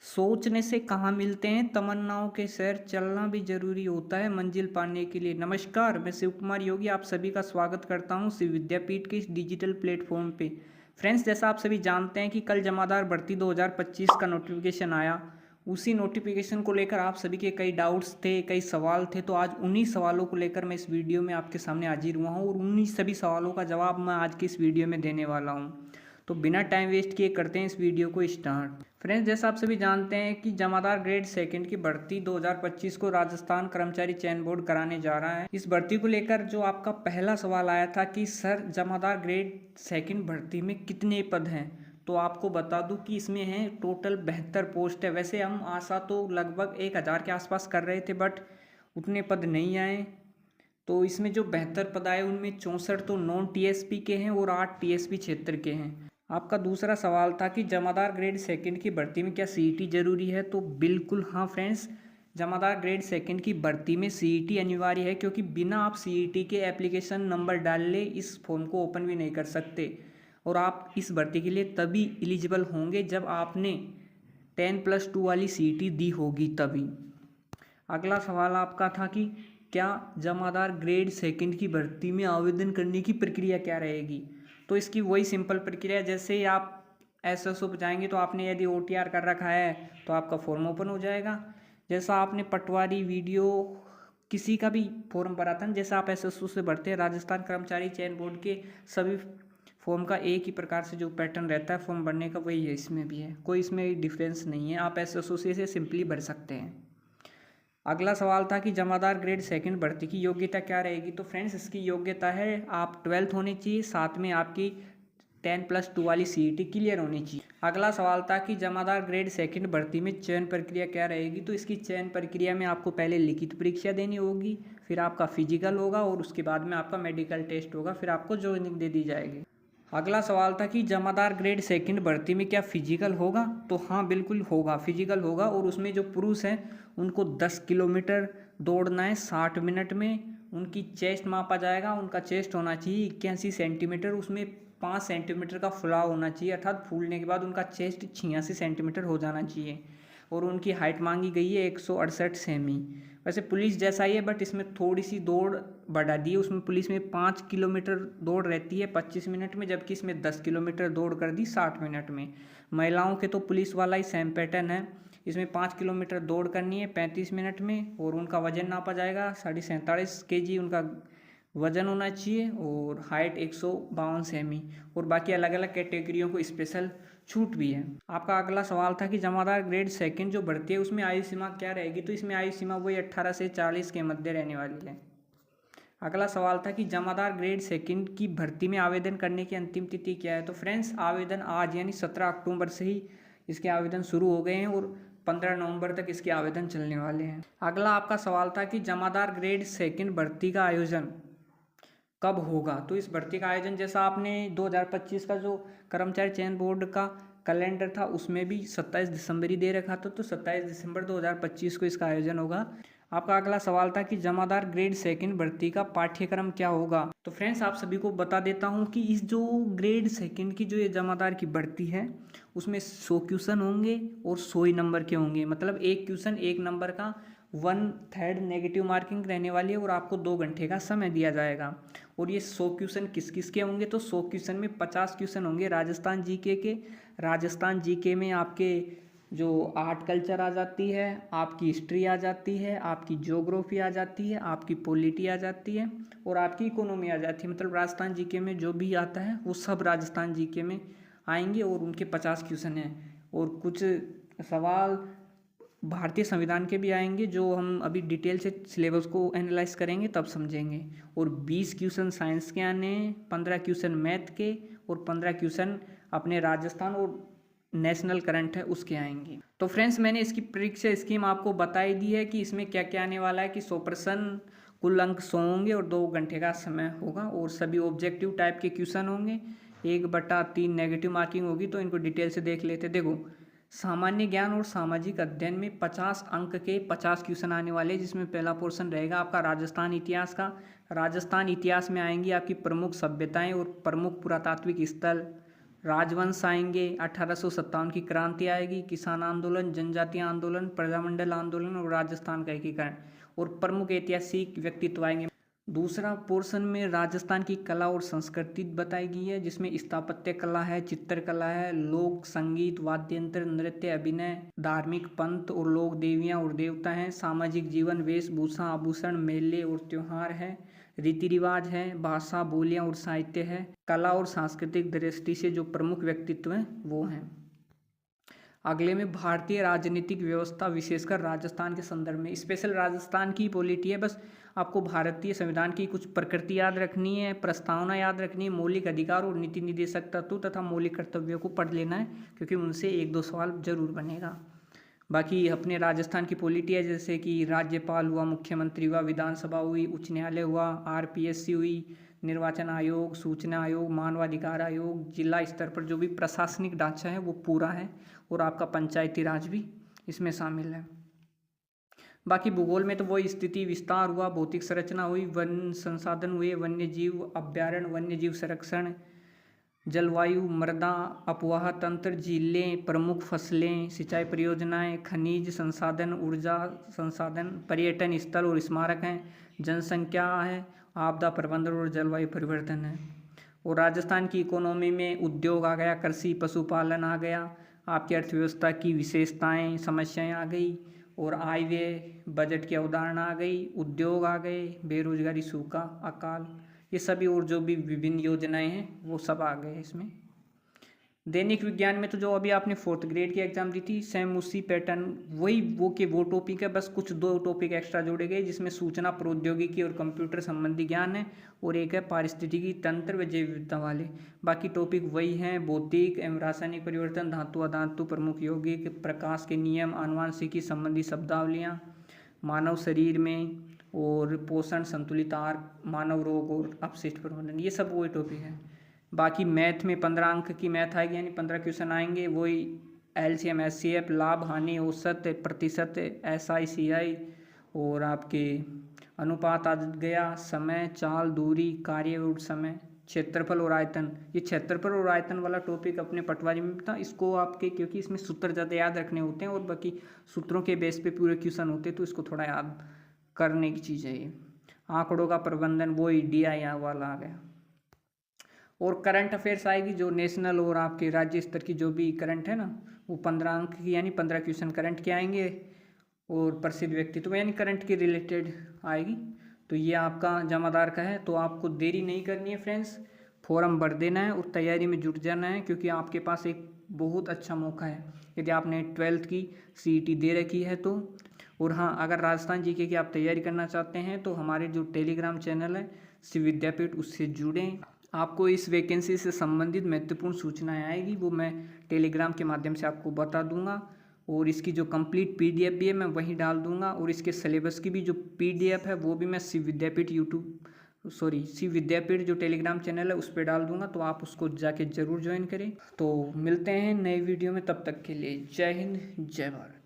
सोचने से कहाँ मिलते हैं तमन्नाओं के शहर, चलना भी जरूरी होता है मंजिल पाने के लिए। नमस्कार, मैं शिव कुमार योगी आप सभी का स्वागत करता हूं शिव विद्यापीठ के इस डिजिटल प्लेटफॉर्म पे। फ्रेंड्स, जैसा आप सभी जानते हैं कि कल जमादार भर्ती 2025 का नोटिफिकेशन आया। उसी नोटिफिकेशन को लेकर आप सभी के कई डाउट्स थे, कई सवाल थे। तो आज उन्हीं सवालों को लेकर मैं इस वीडियो में आपके सामने हाजिर हुआ हूँ और उन्हीं सभी सवालों का जवाब मैं आज की इस वीडियो में देने वाला हूँ। तो बिना टाइम वेस्ट किए करते हैं इस वीडियो को स्टार्ट। फ्रेंड्स, जैसा आप सभी जानते हैं कि जमादार ग्रेड सेकंड की भर्ती 2025 को राजस्थान कर्मचारी चयन बोर्ड कराने जा रहा है। इस भर्ती को लेकर जो आपका पहला सवाल आया था कि सर जमादार ग्रेड सेकंड भर्ती में कितने पद हैं, तो आपको बता दूं कि इसमें है टोटल 72 पोस्ट है। वैसे हम आशा तो लगभग 1000 के आसपास कर रहे थे, बट उतने पद नहीं आए। तो इसमें जो 72 पद आए उनमें 64 तो नॉन टीएसपी के हैं और 8 टीएसपी क्षेत्र के हैं। आपका दूसरा सवाल था कि जमादार ग्रेड सेकंड की भर्ती में क्या सीईटी जरूरी है, तो बिल्कुल हाँ फ्रेंड्स, जमादार ग्रेड सेकंड की भर्ती में सीईटी अनिवार्य है, क्योंकि बिना आप सीईटी के एप्लीकेशन नंबर डाल ले इस फॉर्म को ओपन भी नहीं कर सकते। और आप इस भर्ती के लिए तभी एलिजिबल होंगे जब आपने 10+2 वाली सीईटी दी होगी तभी। अगला सवाल आपका था कि क्या जमादार ग्रेड सेकंड की भर्ती में आवेदन करने की प्रक्रिया क्या रहेगी। तो इसकी वही सिंपल प्रक्रिया, जैसे ही आप एसएसओ पर जाएंगे तो आपने यदि ओटीआर कर रखा है तो आपका फॉर्म ओपन हो जाएगा। जैसा आपने पटवारी वीडियो किसी का भी फॉर्म भरा था, जैसा आप एसएसओ से भरते हैं राजस्थान कर्मचारी चयन बोर्ड के सभी फॉर्म का एक ही प्रकार से जो पैटर्न रहता है फॉर्म भरने का, वही है इसमें भी है, कोई इसमें डिफरेंस नहीं है। आप एसएसओ से इसे सिंपली भर सकते हैं। अगला सवाल था कि जमादार ग्रेड सेकंड भर्ती की योग्यता क्या रहेगी। तो फ्रेंड्स, इसकी योग्यता है आप 12th होनी चाहिए, साथ में आपकी 10+2 वाली सीईटी क्लियर होनी चाहिए। अगला सवाल था कि जमादार ग्रेड सेकंड भर्ती में चयन प्रक्रिया क्या रहेगी। तो इसकी चयन प्रक्रिया में आपको पहले लिखित परीक्षा देनी होगी, फिर आपका फिजिकल होगा और उसके बाद में आपका मेडिकल टेस्ट होगा, फिर आपको ज्वाइनिंग दे दी जाएगी। अगला सवाल था कि जमादार ग्रेड सेकंड भर्ती में क्या फिजिकल होगा। तो हाँ बिल्कुल होगा, फिजिकल होगा। और उसमें जो पुरुष हैं उनको 10 किलोमीटर दौड़ना है 60 मिनट में। उनकी चेस्ट मापा जाएगा, उनका चेस्ट होना चाहिए 81 सेंटीमीटर, उसमें 5 सेंटीमीटर का फुलाव होना चाहिए, अर्थात फूलने के बाद उनका चेस्ट 86 सेंटीमीटर हो जाना चाहिए। और उनकी हाइट मांगी गई है 168 सेमी। वैसे पुलिस जैसा ही है, बट इसमें थोड़ी सी दौड़ बढ़ा दी है। उसमें पुलिस में 5 किलोमीटर दौड़ रहती है 25 मिनट में, जबकि इसमें 10 किलोमीटर दौड़ कर दी 60 मिनट में। महिलाओं के तो पुलिस वाला ही सेम पैटर्न है, इसमें 5 किलोमीटर दौड़ करनी है 35 मिनट में, और उनका वजन नापा जाएगा 47.5 kg उनका वजन होना चाहिए, और हाइट 152 सेमी। और बाकी अलग अलग कैटेगरियों को स्पेशल छूट भी है। आपका अगला सवाल था कि जमादार ग्रेड सेकंड जो भर्ती है उसमें आयु सीमा क्या रहेगी। तो इसमें आयु सीमा वही 18 से 40 के मध्य रहने वाली है। अगला सवाल था कि जमादार ग्रेड सेकंड की भर्ती में आवेदन करने की अंतिम तिथि क्या है। तो फ्रेंड्स, आवेदन आज यानी 17 अक्टूबर से ही इसके आवेदन शुरू हो गए हैं और 15 नवंबर तक इसके आवेदन चलने वाले हैं। अगला आपका सवाल था कि जमादार ग्रेड सेकंड भर्ती का आयोजन कब होगा। तो इस भर्ती का आयोजन जैसा आपने 2025 का जो कर्मचारी चयन बोर्ड का कैलेंडर था उसमें भी 27 दिसंबर ही दे रखा था, तो 27 दिसंबर 2025 को इसका आयोजन होगा। आपका अगला सवाल था कि जमादार ग्रेड सेकंड भर्ती का पाठ्यक्रम क्या होगा। तो फ्रेंड्स, आप सभी को बता देता हूं कि इस जो ग्रेड सेकंड की जो ये जमादार की भर्ती है उसमें 100 क्वेश्चन होंगे और 100 ही नंबर के होंगे। मतलब एक क्वेश्चन 1 नंबर का 1/3 नेगेटिव मार्किंग रहने वाली है और आपको 2 घंटे का समय दिया जाएगा। और ये 100 क्वेश्चन किस किस के होंगे। तो 100 क्वेश्चन में 50 क्वेश्चन होंगे राजस्थान जीके के। राजस्थान जीके में आपके जो आर्ट कल्चर आ जाती है, आपकी हिस्ट्री आ जाती है, आपकी ज्योग्राफी आ जाती है, आपकी पॉलिटी आ जाती है और आपकी इकोनॉमी आ जाती है। मतलब राजस्थान जीके में जो भी आता है वो सब राजस्थान जीके में आएंगे और उनके 50 क्वेश्चन हैं। और कुछ सवाल भारतीय संविधान के भी आएंगे, जो हम अभी डिटेल से सिलेबस को एनालाइज करेंगे तब समझेंगे। और 20 क्वेश्चन साइंस के आने हैं, 15 क्वेश्चन मैथ के और 15 क्वेश्चन अपने राजस्थान और नेशनल करंट है उसके आएंगे। तो फ्रेंड्स, मैंने इसकी परीक्षा स्कीम आपको बताई दी है कि इसमें क्या क्या आने वाला है। कि 100% कुल अंक 100 होंगे और 2 घंटे का समय होगा और सभी ऑब्जेक्टिव टाइप के क्वेश्चन होंगे। 1/3 नेगेटिव मार्किंग होगी। तो इनको डिटेल से देख लेते। देखो, सामान्य ज्ञान और सामाजिक अध्ययन में 50 अंक के 50 क्वेश्चन आने वाले, जिसमें पहला पोर्शन रहेगा आपका राजस्थान इतिहास का। राजस्थान इतिहास में आएंगी आपकी प्रमुख सभ्यताएं और प्रमुख पुरातात्विक स्थल, राजवंश आएंगे, 1857 की क्रांति आएगी, किसान आंदोलन, जनजातीय आंदोलन, प्रजामंडल आंदोलन और राजस्थान का एकीकरण, और प्रमुख ऐतिहासिक व्यक्तित्व आएंगे। दूसरा पोर्शन में राजस्थान की कला और संस्कृति बताई गई है, जिसमें स्थापत्य कला है, चित्रकला है, लोक संगीत, वाद्य यंत्र, नृत्य, अभिनय, धार्मिक पंथ और लोक देवियां और देवता हैं, सामाजिक जीवन, वेशभूषा, आभूषण, मेले और त्योहार है, रीति रिवाज है, भाषा, बोलियां और साहित्य है। कला और सांस्कृतिक दृष्टि से जो प्रमुख व्यक्तित्व हैं वो हैं। अगले में भारतीय राजनीतिक व्यवस्था विशेषकर राजस्थान के संदर्भ में, स्पेशल राजस्थान की पॉलिटी है। बस आपको भारतीय संविधान की कुछ प्रकृति याद रखनी है, प्रस्तावना याद रखनी है, मौलिक अधिकार और नीति निर्देशक तत्व तथा मौलिक कर्तव्यों को पढ़ लेना है, क्योंकि उनसे 1-2 सवाल जरूर बनेगा। बाकी अपने राजस्थान की पॉलिटी है, जैसे कि राज्यपाल हुआ, मुख्यमंत्री हुआ, विधानसभा हुई, उच्च न्यायालय हुआ, आरपीएससी हुई, निर्वाचन आयोग, सूचना आयोग, मानवाधिकार आयोग, जिला स्तर पर जो भी प्रशासनिक ढांचा है वो पूरा है, और आपका पंचायती राज भी इसमें शामिल है। बाकी भूगोल में तो वही स्थिति विस्तार हुआ, भौतिक संरचना हुई, वन संसाधन हुए, वन्य जीव अभ्यारण्य, वन्य जीव संरक्षण, जलवायु, मृदा अपवाह तंत्र, झीलें, प्रमुख फसलें, सिंचाई परियोजनाएं, खनिज संसाधन, ऊर्जा संसाधन, पर्यटन स्थल और स्मारक हैं, जनसंख्या है, आपदा प्रबंधन और जलवायु परिवर्तन है। और राजस्थान की इकोनॉमी में उद्योग आ गया, कृषि, पशुपालन आ गया, आपकी अर्थव्यवस्था की विशेषताएं, समस्याएं आ गई, और आय व्यय बजट की अवधारणा आ गई, उद्योग आ गए, बेरोजगारी, सूखा, अकाल, ये सभी और जो भी विभिन्न योजनाएं हैं वो सब आ गए इसमें। दैनिक विज्ञान में तो जो अभी आपने 4th ग्रेड की एग्जाम दी थी, सेम उसी पैटर्न वही वो टॉपिक है, बस कुछ 2 टॉपिक एक्स्ट्रा जोड़े गए, जिसमें सूचना प्रौद्योगिकी और कंप्यूटर संबंधी ज्ञान है, और एक है पारिस्थितिकी तंत्र व जैव विविधता वाले। बाकी टॉपिक वही हैं, भौतिक एवं रासायनिक परिवर्तन, धातु अधातु, प्रमुख यौगिक, प्रकाश के नियम, आनुवांशिकी संबंधी शब्दावलियाँ, मानव शरीर में, और पोषण, संतुलित आहार, मानव रोग और अपशिष्ट प्रबंधन, ये सब वही टॉपिक है। बाकी मैथ में 15 अंक की मैथ आएगी, यानी 15 क्वेश्चन आएंगे, वही LCM SCF, लाभ हानि, औसत, प्रतिशत, SI CI, और आपके अनुपात आ गया, समय, चाल, दूरी, कार्य और समय, क्षेत्रफल और आयतन। ये क्षेत्रफल और आयतन वाला टॉपिक अपने पटवारी में था, इसको आपके क्योंकि इसमें सूत्र ज़्यादा याद रखने होते हैं, और बाकी सूत्रों के बेस पे पूरे क्वेश्चन होते हैं, तो इसको थोड़ा याद करने की चीज़ है ये। आंकड़ों का प्रबंधन, वही DI वाला आ गया। और करंट अफेयर्स आएगी, जो नेशनल और आपके राज्य स्तर की जो भी करंट है ना, वो 15 अंक की, यानी 15 क्वेश्चन करंट के आएंगे, और प्रसिद्ध व्यक्तित्व यानी करंट के रिलेटेड आएगी। तो ये आपका जमादार का है, तो आपको देरी नहीं करनी है फ्रेंड्स, फॉर्म भर देना है और तैयारी में जुट जाना है, क्योंकि आपके पास एक बहुत अच्छा मौका है यदि आपने 12th की CET दे रखी है तो। और हाँ, अगर राजस्थान GK की आप तैयारी करना चाहते हैं तो हमारे जो टेलीग्राम चैनल है शिव विद्यापीठ, उससे जुड़ें। आपको इस वैकेंसी से संबंधित महत्वपूर्ण सूचनाएं आएगी, वो मैं टेलीग्राम के माध्यम से आपको बता दूंगा, और इसकी जो कंप्लीट PDF भी है मैं वहीं डाल दूंगा, और इसके सिलेबस की भी जो PDF है वो भी मैं शिव विद्यापीठ शिव विद्यापीठ जो टेलीग्राम चैनल है उस पर डाल दूंगा, तो आप उसको जाके ज़रूर ज्वाइन करें। तो मिलते हैं नए वीडियो में, तब तक के लिए जय हिंद, जय भारत।